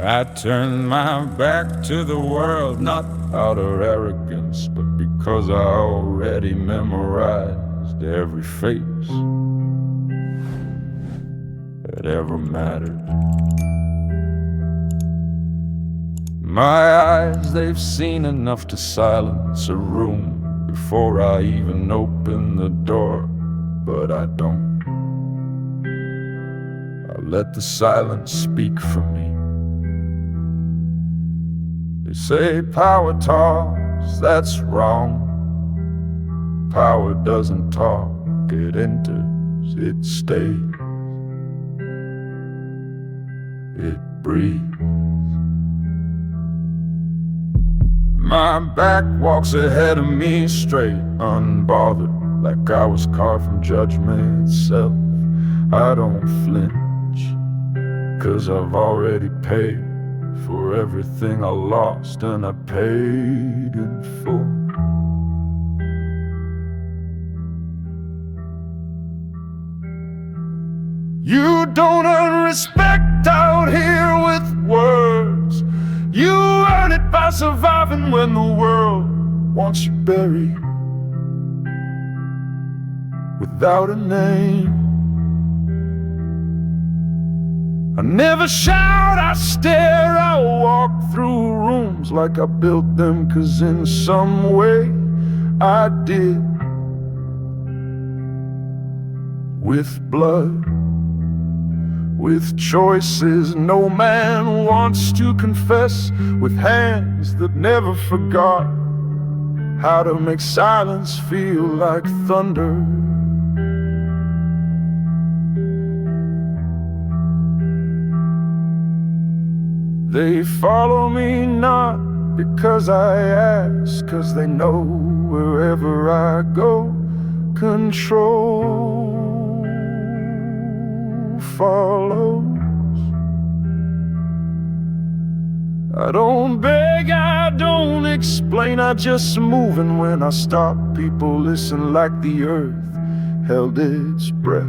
I turned my back to the world, not out of arrogance, but because I already memorized every face that ever mattered. My eyes, they've seen enough to silence a room before I even open the door, but I don't. I let the silence speak for me. They say power talks, that's wrong. Power doesn't talk, it enters, it stays, it breathes. My back walks ahead of me straight, unbothered, like I was carved from judgment itself. I don't flinch, 'cause I've already paid for everything I lost, and I paid in full. You don't earn respect out here with words. You earn it by surviving when the world wants you buried without a name. I never shout, I stare, I walk through rooms like I built them, 'cause in some way I did. With blood, with choices no man wants to confess, with hands that never forgot how to make silence feel like thunder. They follow me not because I ask, 'cause they know wherever I go, control follows. I don't beg, I don't explain, I just move, and when I stop, people listen like the earth held its breath.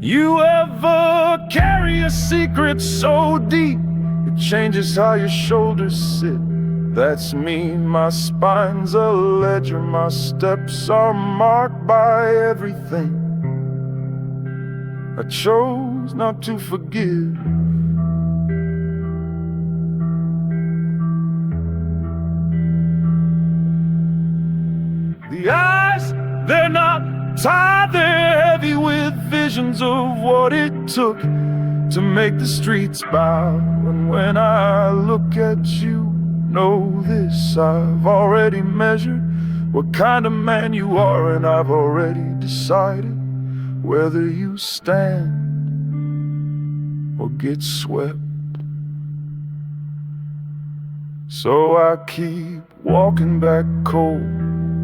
You ever carry a secret so deep it changes how your shoulders sit? That's me, my spine's a ledger, my steps are marked by everything I chose not to forgive. The eyes, they're not tired, they're heavy with visions of what it took to make the streets bow. And when I look at you, know this, I've already measured what kind of man you are, and I've already decided whether you stand or get swept. So I keep walking back cold,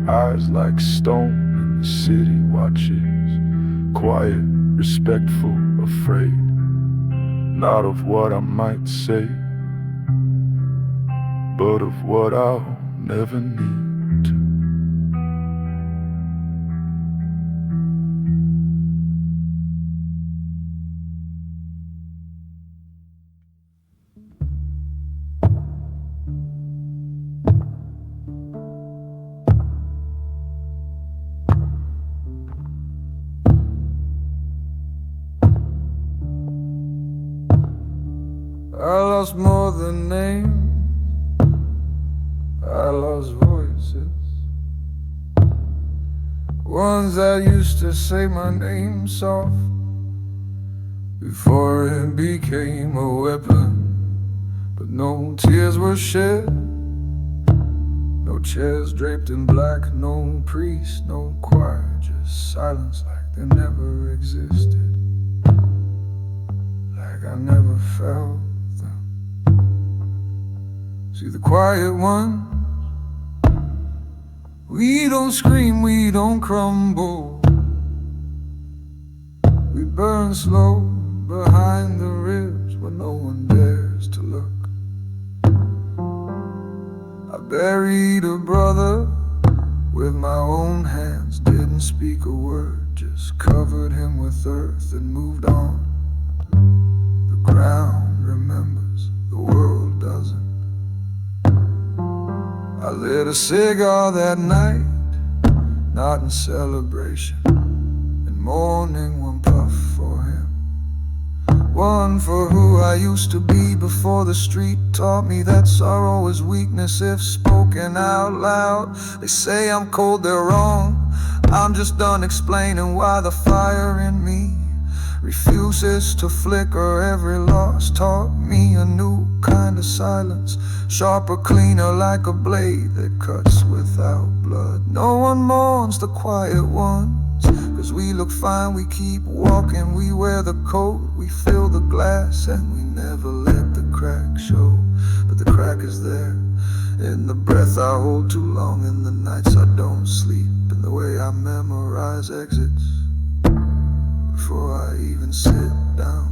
eyes like stone, and the city watches, quiet, respectful, afraid, not of what I might say, but of what I'll never need to. I lost more than names, I lost voices, ones that used to say my name soft before it became a weapon. But no tears were shed, no chairs draped in black, no priest, no choir, just silence like they never existed, like I never felt them. See, the quiet ones, we don't scream, we don't crumble, we burn slow behind the ribs where no one dares to look. I buried a brother with my own hands, didn't speak a word, just covered him with earth and moved on. The ground remembers, the world doesn't. I lit a cigar that night, not in celebration. In mourning, one puff for him, one for who I used to be before the street taught me that sorrow is weakness if spoken out loud. They say I'm cold, they're wrong. I'm just done explaining why the fire in me refuses to flicker. Every loss taught me a new kind of silence, sharper, cleaner, like a blade that cuts without blood. No one mourns the quiet ones, 'cause we look fine, we keep walking. We wear the coat, we fill the glass, and we never let the crack show. But the crack is there, in the breath I hold too long, in the nights I don't sleep, in the way I memorize exits before I even sit down.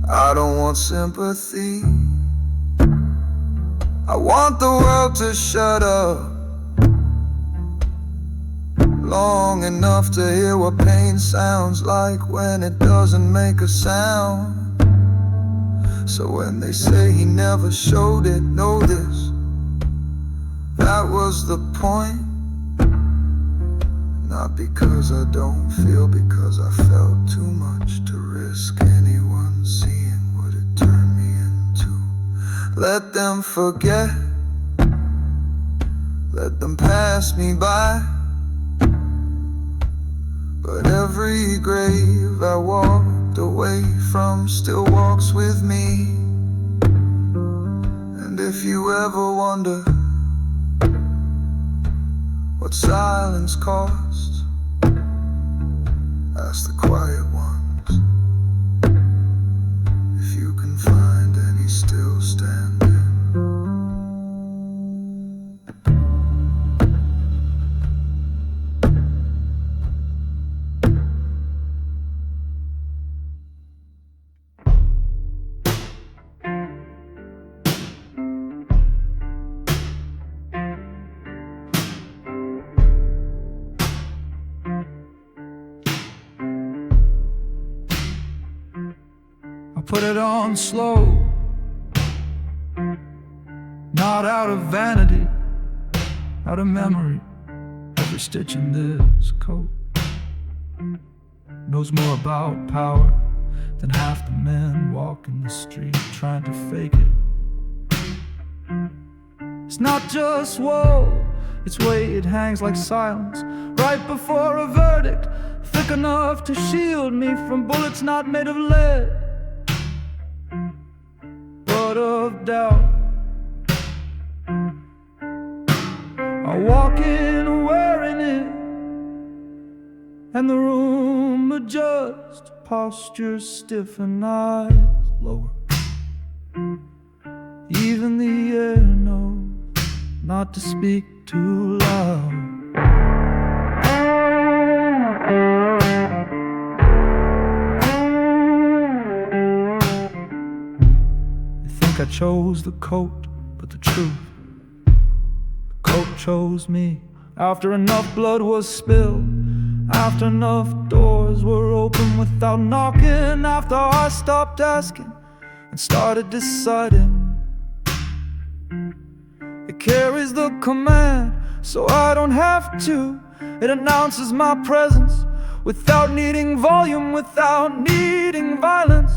I don't want sympathy, I want the world to shut up long enough to hear what pain sounds like when it doesn't make a sound. So when they say he never showed it, know this, that was the point. Not because I don't feel, because I felt too much to risk anyone seeing what it turned me into. Let them forget, let them pass me by, but every grave I walked away from still walks with me. And if you ever wonder what silence costs, ask the quiet ones if you can find any still standing. I put it on slow, not out of vanity, out of memory. Every stitch in this coat knows more about power than half the men walking the street trying to fake it. It's not just woe, its weight hangs like silence right before a verdict, thick enough to shield me from bullets not made of lead, but of doubt. I walk in wearing it, and the room adjusts, posture stiff and eyes lower. Even the air knows not to speak too loud. I chose the coat, but the truth, the coat chose me. After enough blood was spilled, after enough doors were opened without knocking, after I stopped asking and started deciding. It carries the command, so I don't have to. It announces my presence without needing volume, without needing violence.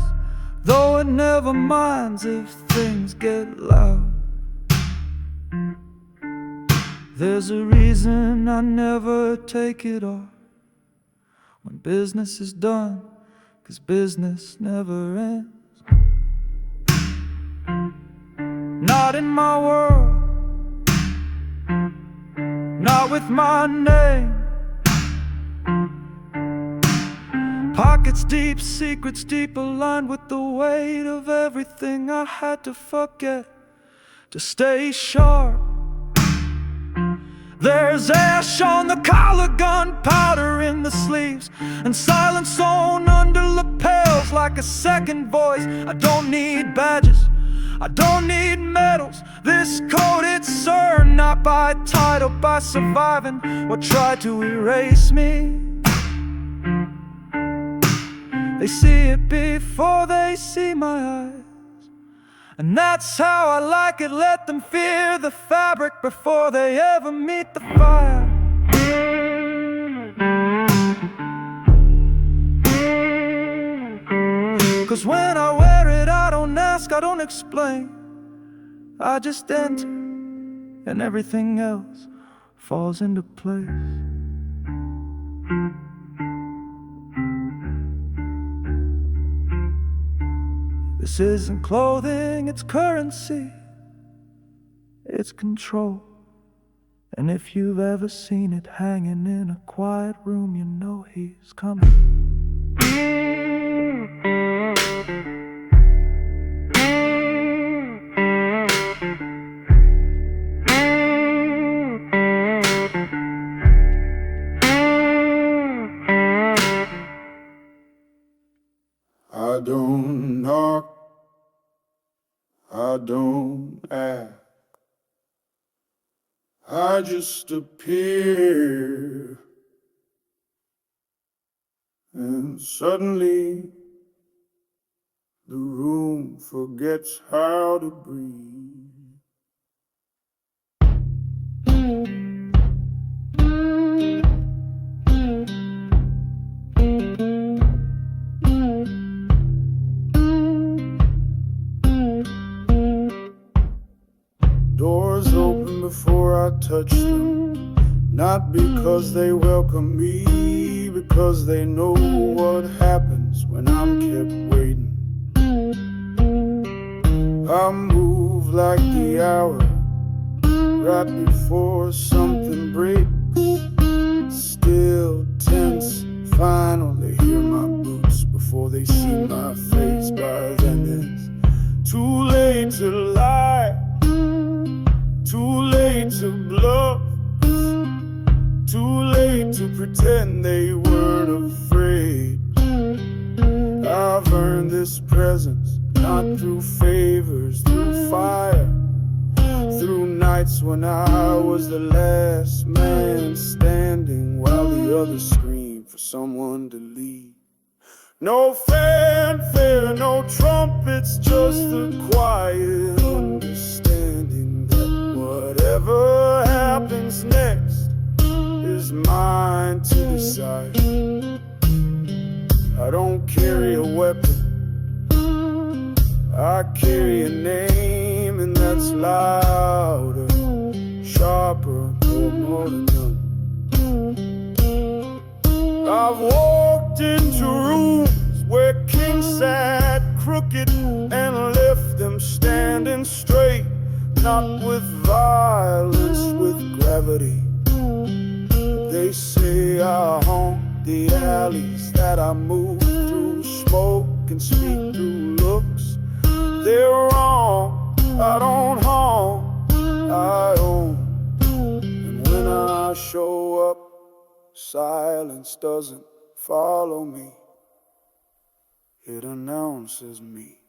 Though it never minds if things get loud. There's a reason I never take it off when business is done, 'cause business never ends. Not in my world, not with my name. Pockets deep, secrets deep, aligned with the weight of everything I had to forget to stay sharp. There's ash on the collar, gunpowder in the sleeves, and silence sewn under lapels like a second voice. I don't need badges, I don't need medals. This coat, it's earned, not not by title, by surviving what tried to erase me. They see it before they see my eyes, and that's how I like it. Let them fear the fabric before they ever meet the fire. Cause when I wear it, I don't ask, I don't explain. I just enter, and everything else falls into place. This isn't clothing, it's currency, it's control. And if you've ever seen it hanging in a quiet room, you know he's coming. I don't knock, I don't ask, I just appear, and suddenly the room forgets how to breathe. Doors open before I touch them, not because they welcome me, because they know what happens when I'm kept waiting. I move like the hour, right before something breaks. Still tense, finally hear my boots before they see my face. By then it's too late to lie, too late to bluff, too late to pretend they weren't afraid. I've earned this presence, not through favors, through fire, through nights when I was the last man standing, while the others screamed for someone to leave. No fanfare, no trumpets, just the quiet understanding that whatever happens next is mine to decide. I don't carry a weapon, I carry a name, and that's louder, sharper, more than none. I've walked into rooms where kings sat crooked and left them standing straight, not with violence, with gravity. They say I haunt the alleys that I move through, smoke and speak through looks. They're wrong, I don't haunt, I own. And when I show up, silence doesn't follow me, it announces me.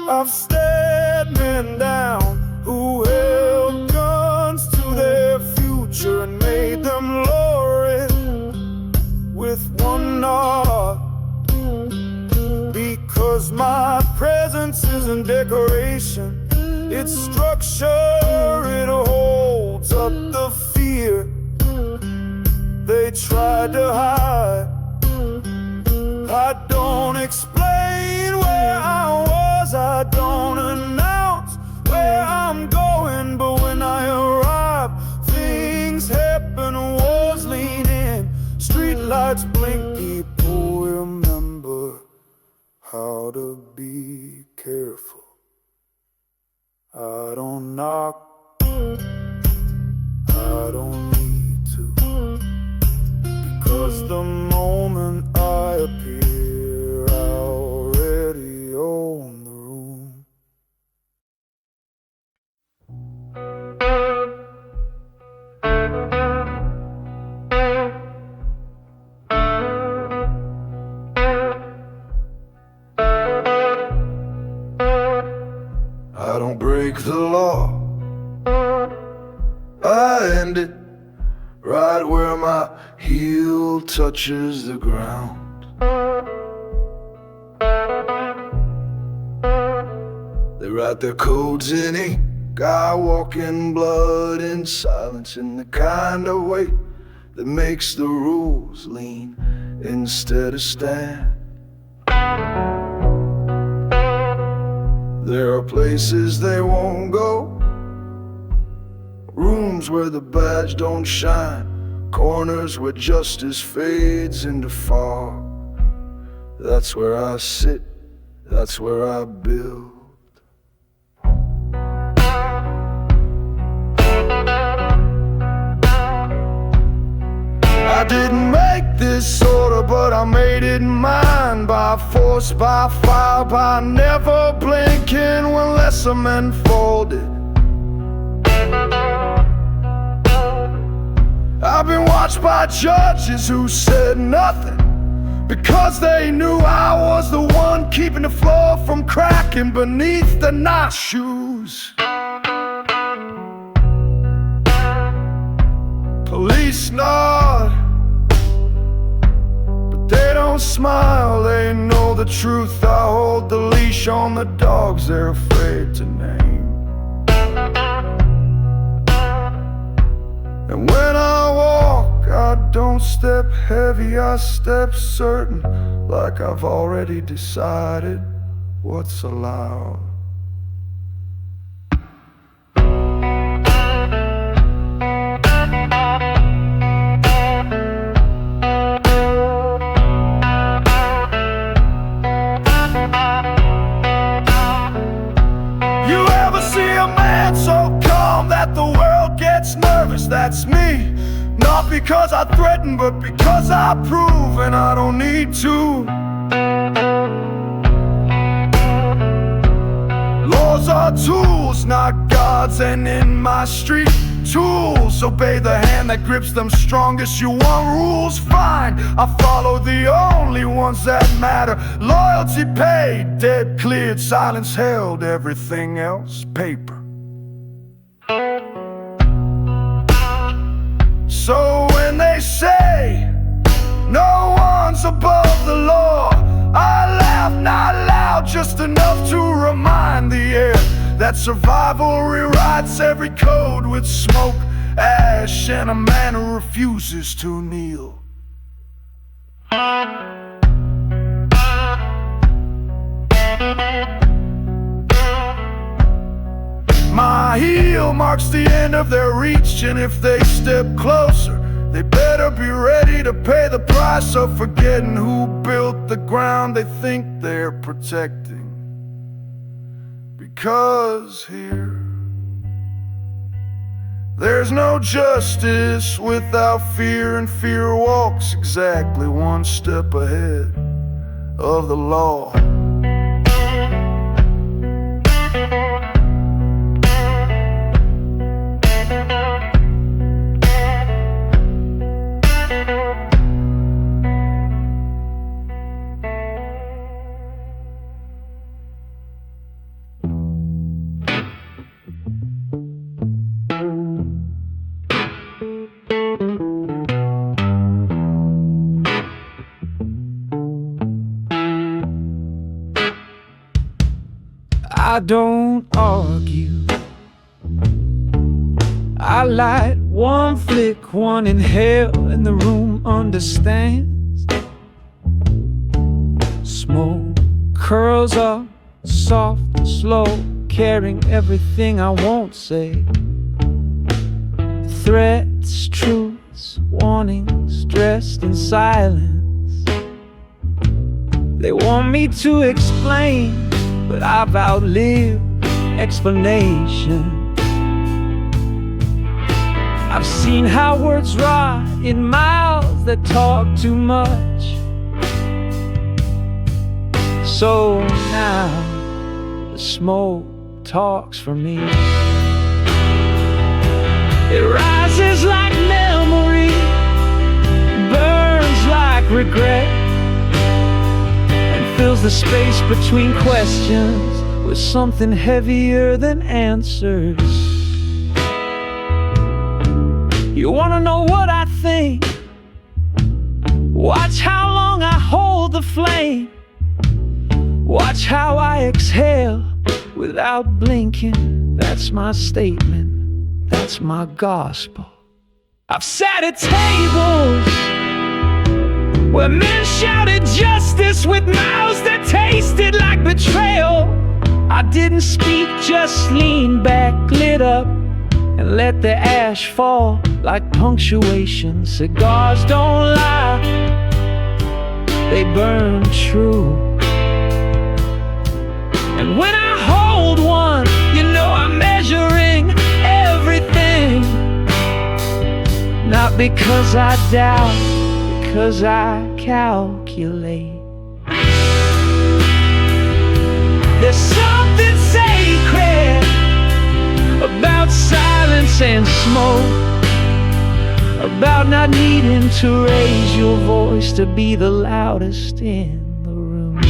I've stared men down who held guns to their future and made them lower it with one nod. Because my presence isn't decoration, it's structure, it holds up the fear they tried to hide. I don't explain where I was, I don't announce where I'm going, but when I arrive, things happen, walls lean in, streetlights blink, people remember how to be careful. I don't knock, I don't need to, because the moment I appear, I already own the room. break the law. I end it right where my heel touches the ground. They write their codes in ink. I walk in blood in silence, in the kind of way that makes the rules lean instead of stand. There are places they won't go, rooms where the badge don't shine, corners where justice fades into fog. That's where I sit, that's where I build. I didn't make this order, but I made it mine. By force, by fire, by never blinking when lesser men folded. I've been watched by judges who said nothing because they knew I was the one keeping the floor from cracking beneath the nice shoes. Police nod, but they don't smile. They know the truth. I hold the leash on the dogs they're afraid to name. And when I walk, I don't step heavy, I step certain, like I've already decided what's allowed. You ever see a man so calm that the world gets nervous? That's me. Not because I threaten, but because I prove, and I don't need to. Laws are tools, not gods, and in my street, tools obey the hand that grips them strongest. You want rules? Fine, I follow the only ones that matter. Loyalty paid, debt cleared, silence held, everything else paper. So when they say no one's above the law, I laugh not loud, just enough to remind the air that survival rewrites every code with smoke, ash, and a man who refuses to kneel. My heel marks the end of their reach, and if they step closer, they better be ready to pay the price of forgetting who built the ground they think they're protecting. Because here, there's no justice without fear, and fear walks exactly one step ahead of the law. I don't argue. I light one flick, one inhale, and the room understands. Smoke curls up, soft and slow, carrying everything I won't say. Threats, truths, warnings, dressed in silence. They want me to explain, but I've outlived explanation. I've seen how words rot in mouths that talk too much. So now the smoke talks for me. It rises like memory, burns like regret, fills the space between questions with something heavier than answers. You wanna know what I think? Watch how long I hold the flame. Watch how I exhale without blinking. That's my statement, that's my gospel. I've sat at tables where men shouted justice with mouths that tasted like betrayal. I didn't speak, just leaned back, lit up, and let the ash fall like punctuation. Cigars don't lie, they burn true. And when I hold one, you know I'm measuring everything. Not because I doubt, because I calculate. There's something sacred about silence and smoke, about not needing to raise your voice to be the loudest in the room.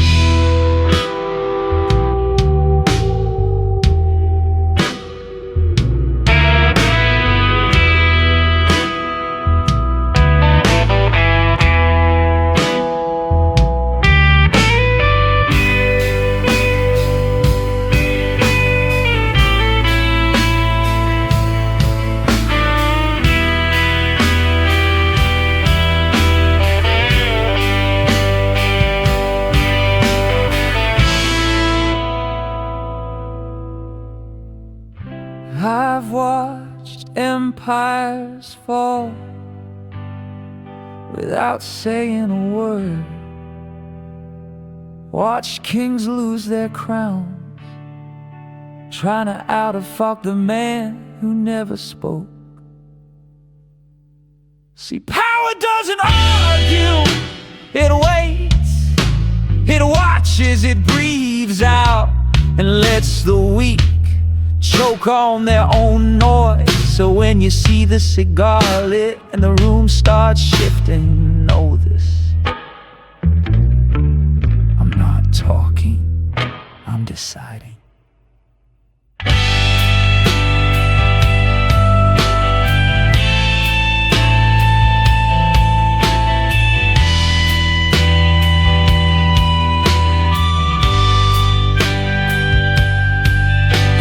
I've watched empires fall without saying a word. Watched kings lose their crowns, trying to out-of-fuck the man who never spoke. See, power doesn't argue, it waits, it watches, it breathes out, and lets the weak choke on their own noise. So when you see the cigar lit and the room starts shifting, know this: I'm not talking, I'm deciding.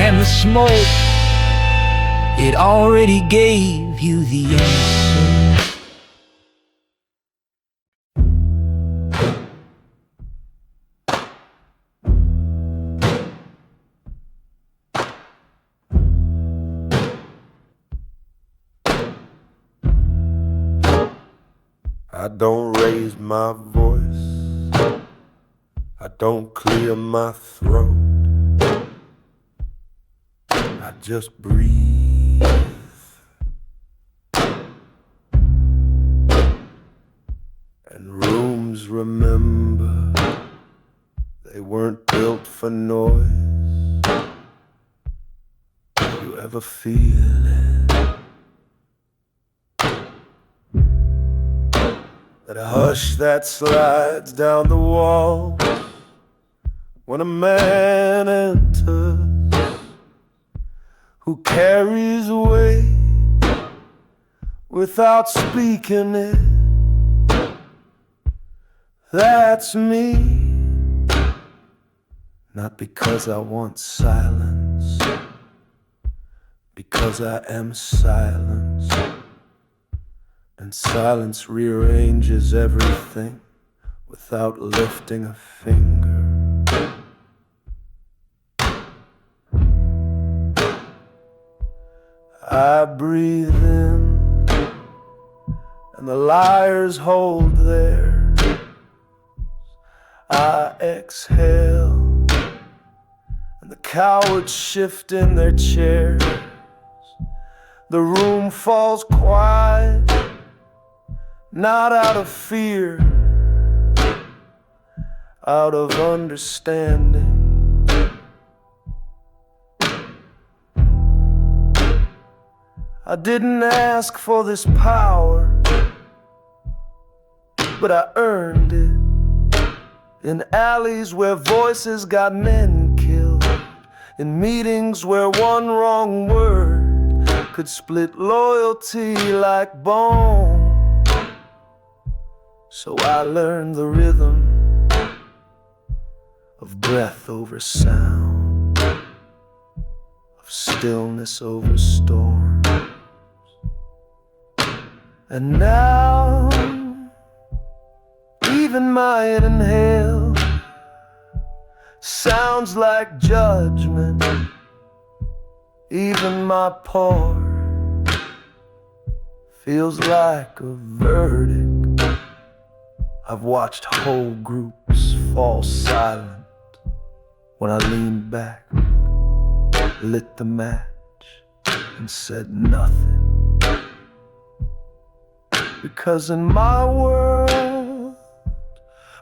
And the smoke, it already gave you the answer. I don't raise my voice, I don't clear my throat, I just breathe. And rooms remember, they weren't built for noise. You ever feel it? That hush that slides down the wall when a man enters, who carries weight without speaking it. That's me. Not because I want silence, because I am silence. And silence rearranges everything without lifting a finger. I breathe in, and the liars hold theirs. I exhale, and the cowards shift in their chairs. The room falls quiet, not out of fear, out of understanding. I didn't ask for this power, but I earned it in alleys where voices got men killed. in meetings where one wrong word could split loyalty like bone. So I learned the rhythm of breath over sound, of stillness over storms. And now even my inhale sounds like judgment. Even my pause feels like a verdict. I've watched whole groups fall silent when I leaned back, lit the match, and said nothing. Because in my world,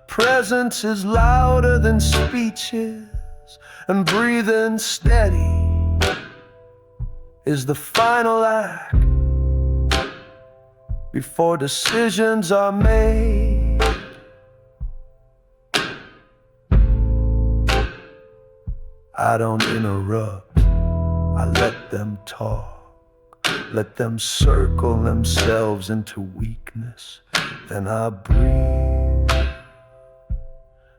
presence is louder than speeches, and breathing steady is the final act before decisions are made. I don't interrupt, I let them talk. Let them circle themselves into weakness. Then I breathe,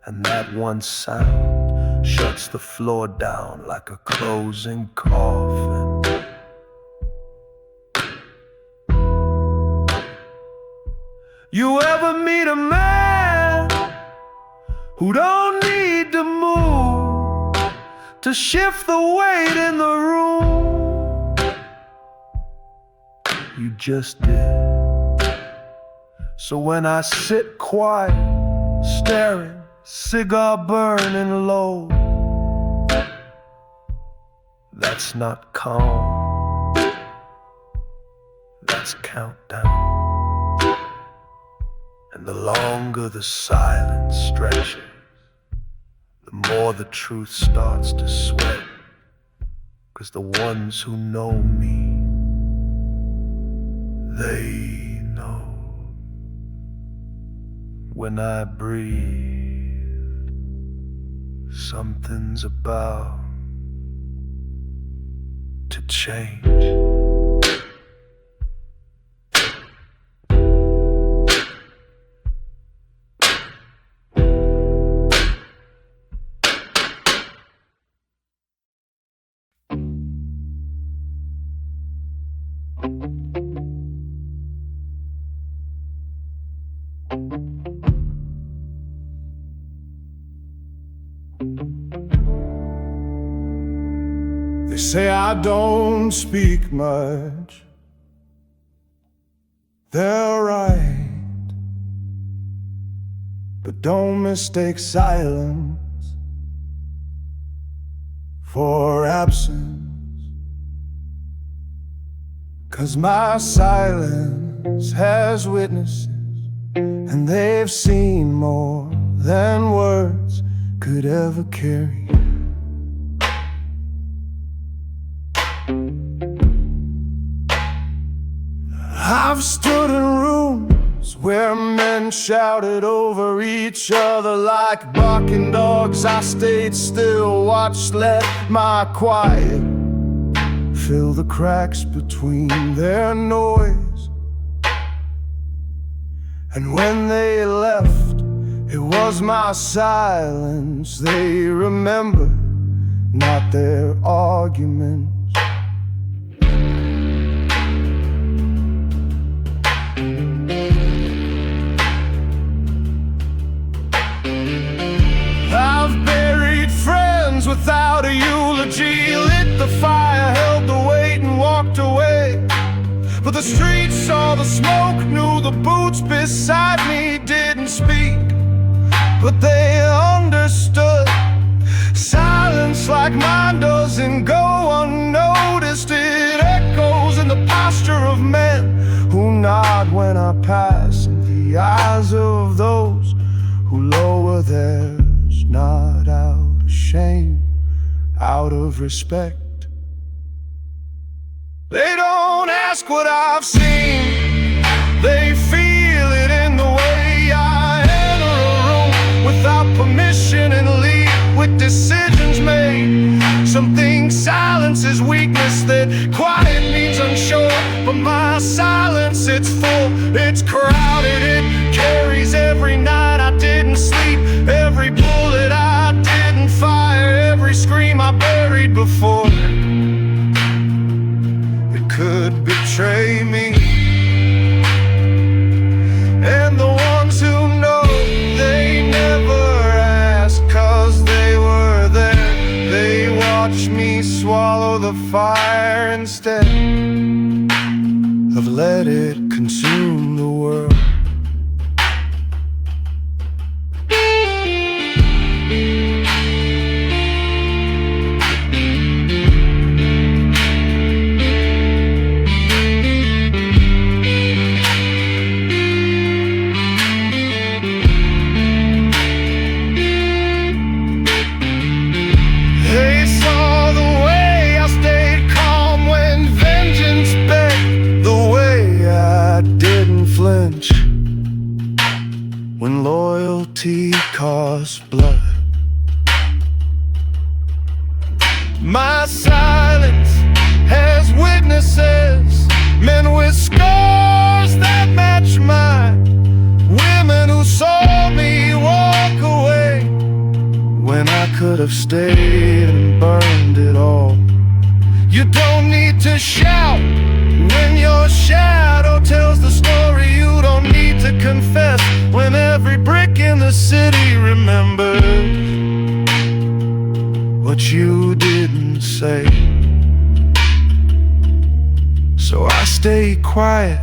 and that one sound shuts the floor down like a closing coffin. You ever meet a man who don't need to move to shift the weight in the room? You just did. So when I sit quiet, staring, cigar burning low, that's not calm, that's countdown. And the longer the silence stretches, the more the truth starts to sweat. 'Cause the ones who know me, they know when I breathe, something's about to change. They say I don't speak much. They're right, but don't mistake silence for absence. 'Cause my silence has witnesses, and they've seen more than words could ever carry. I've stood in rooms where men shouted over each other like barking dogs. I stayed still, watched, let my quiet fill the cracks between their noise. And when they left, it was my silence they remembered, not their arguments. I've buried friends without a eulogy, lit the fire, held the weight and walked away. But the streets saw the smoke, knew the boots beside me didn't speak, but they understood. Silence like mine doesn't go unnoticed. It echoes in the posture of men who nod when I pass, in the eyes of those who lower theirs, not out of shame, out of respect. They don't ask what I've seen, they feel it in the way I enter a room without permission and leave with decisions made. Something house, it's full, it's crowded, it carries every night I didn't sleep, every bullet I didn't fire, every scream I buried before it could betray me. And the ones who know, they never ask, 'cause they were there. They watched me swallow the fire instead of let it consume the world. They saw the way I stayed calm when vengeance begged, the way I didn't flinch when loyalty cost blood. My silence has witnesses, men with scars that match mine, women who saw me walk away when I could have stayed and burned it all. You don't need to shout when your shadow tells the story. You don't need to confess when every brick in the city remembers what you didn't say. So I stay quiet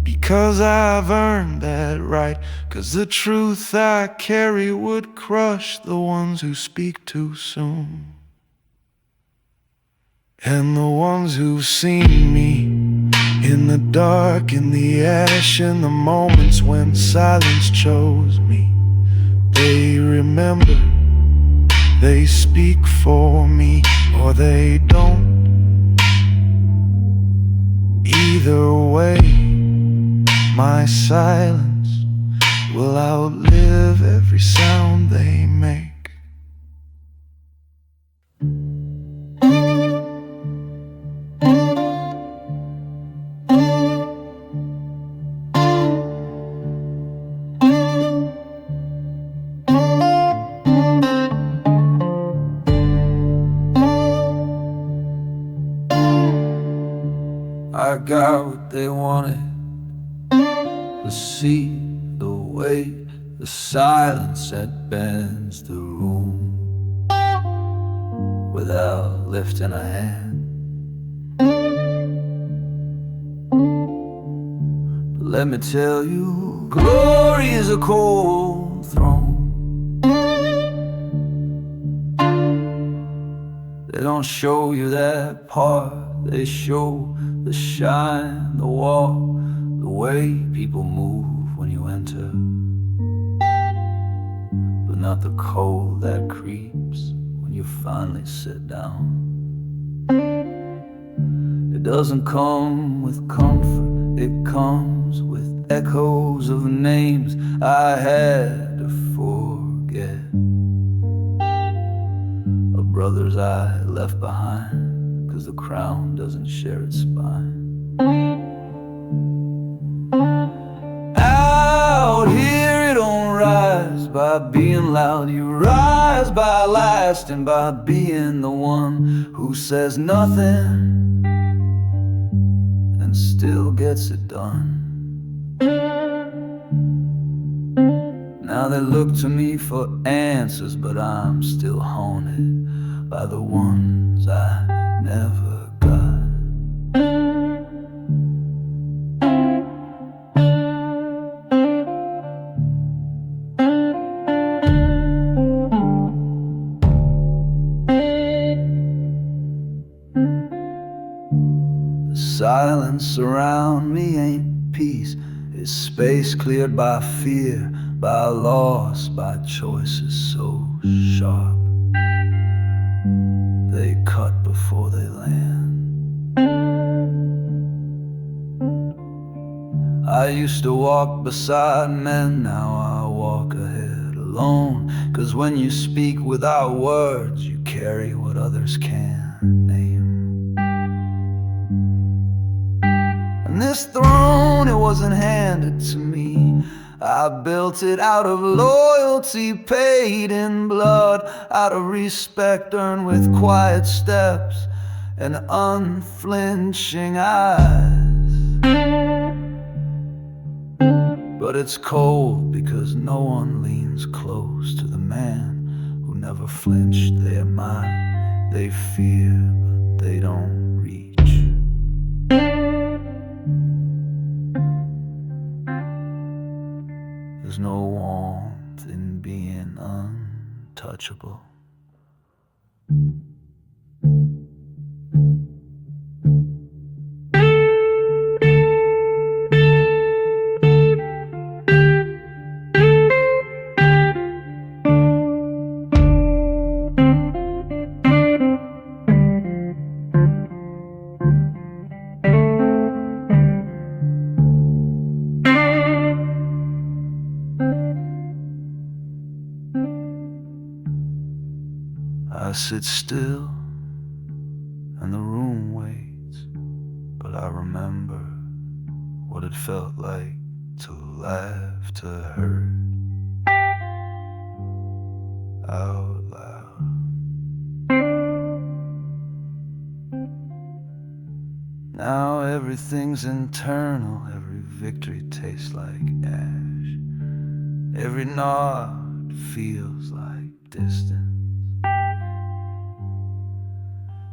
because I've earned that right, 'cause the truth I carry would crush the ones who speak too soon. And the ones who've seen me in the dark, in the ash, in the moments when silence chose me, they remember, they speak for me, or they don't. Either way, my silence will outlive every sound they make. I got what they wanted, the seat, the weight, the silence that bends the room without lifting a hand. But let me tell you, glory is a cold throne. They don't show you that part, they show the shine, the walk, the way people move when you enter, but not the cold that creeps when you finally sit down. It doesn't come with comfort, it comes with echoes of names I had to forget, of brothers I left behind, 'cause the crown doesn't share its spine. Out here you don't rise by being loud, you rise by lasting, by being the one who says nothing and still gets it done. Now they look to me for answers, but I'm still haunted by the ones I never got. The silence around me ain't peace, it's space cleared by fear, by loss, by choices so sharp they cut before they land. I used to walk beside men, now I walk ahead alone, 'cause when you speak without words, you carry what others can't name. And this throne, it wasn't handed to me. I built it out of loyalty paid in blood, out of respect earned with quiet steps and unflinching eyes. But it's cold because no one leans close to the man who never flinched. Their mind, they fear, but they don't reach. There's no warmth in being untouchable. I sit still and the room waits, but I remember what it felt like to laugh, to hurt out loud. Now everything's internal, every victory tastes like ash, every nod feels like distance.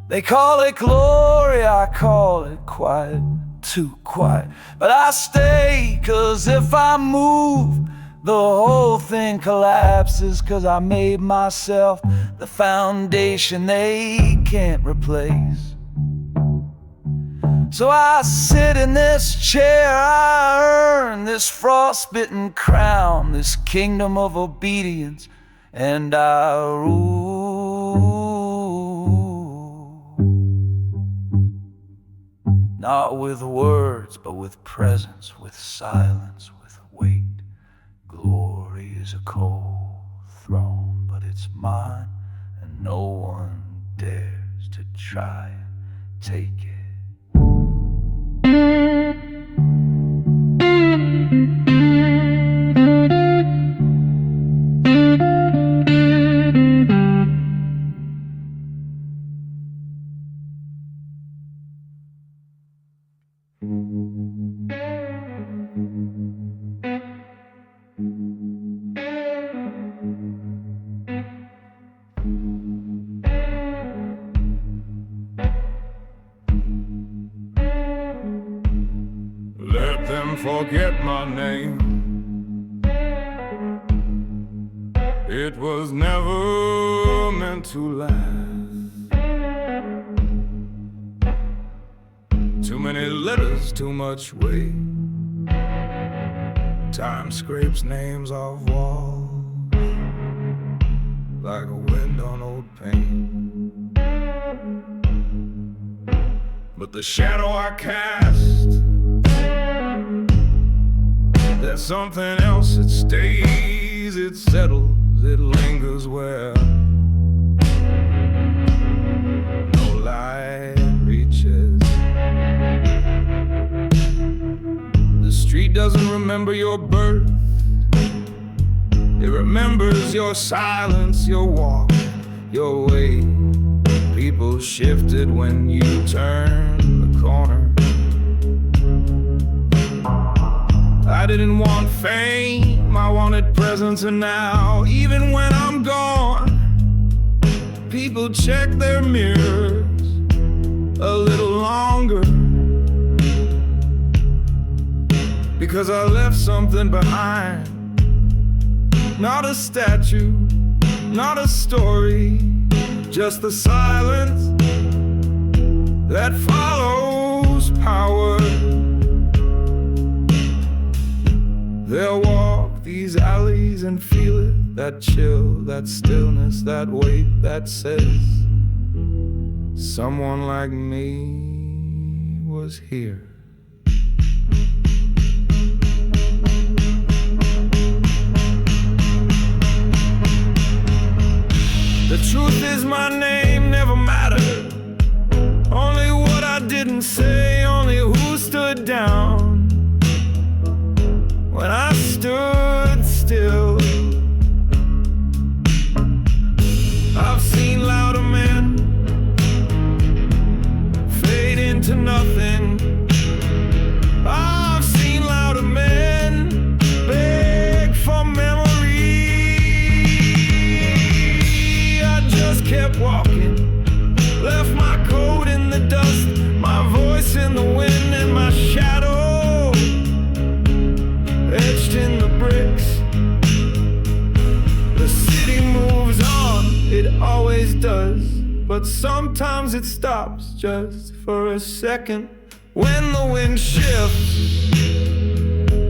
They call it glory, I call it quiet, too quiet. But I stay, 'cause if I move, the whole thing collapses. 'Cause I made myself the foundation they can't replace. So I sit in this chair, I earn this frostbitten crown, this kingdom of obedience, and I rule. Not with words, but with presence, with silence, with weight. Glory is a cold throne, but it's mine, and no one dares to try and take it. Let them forget my name. It was never meant to last. Too many letters, too much weight. Time scrapes names off walls like a wind on old paint. But the shadow I cast, there's something else. It stays, it settles, it lingers where no light reaches. The street doesn't remember your birth, it remembers your silence, your walk, your way. People shifted when you turned the corner. I didn't want fame, I wanted presence, and now, even when I'm gone, people check their mirrors a little longer. Because I left something behind. Not a statue, not a story, just the silence that follows power. They'll walk these alleys and feel it, that chill, that stillness, that weight that says someone like me was here. The truth is my name never mattered, only what I didn't say, only who stood down. stood still. I've seen louder men fade into nothing. I've seen louder men beg for memory. I just kept walking, left my coat in the dust, my voice in the wind, and my shadow etched in the bricks. The city moves on, it always does, but sometimes it stops just for a second. When the wind shifts,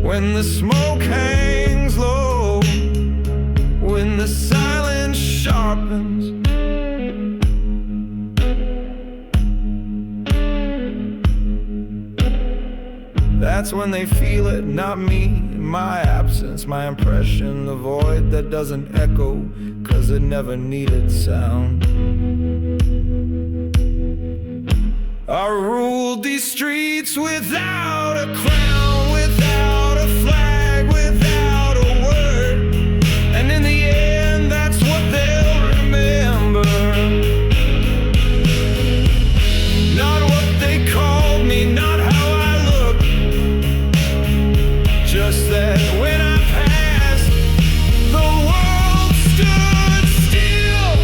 when the smoke hangs low, when the silence sharpens, that's when they feel it, not me. My absence, my impression, the void that doesn't echo, 'cause it never needed sound. I ruled these streets without a crown, without a flag, without a word. And in the end, that's what they'll remember. Not what they called me, not how I looked, just that when I passed, the world stood still.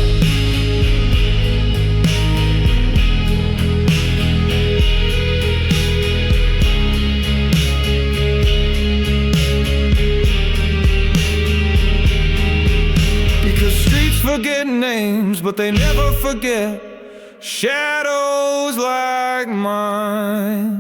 Because streets forget names, but they never forget shadows like mine.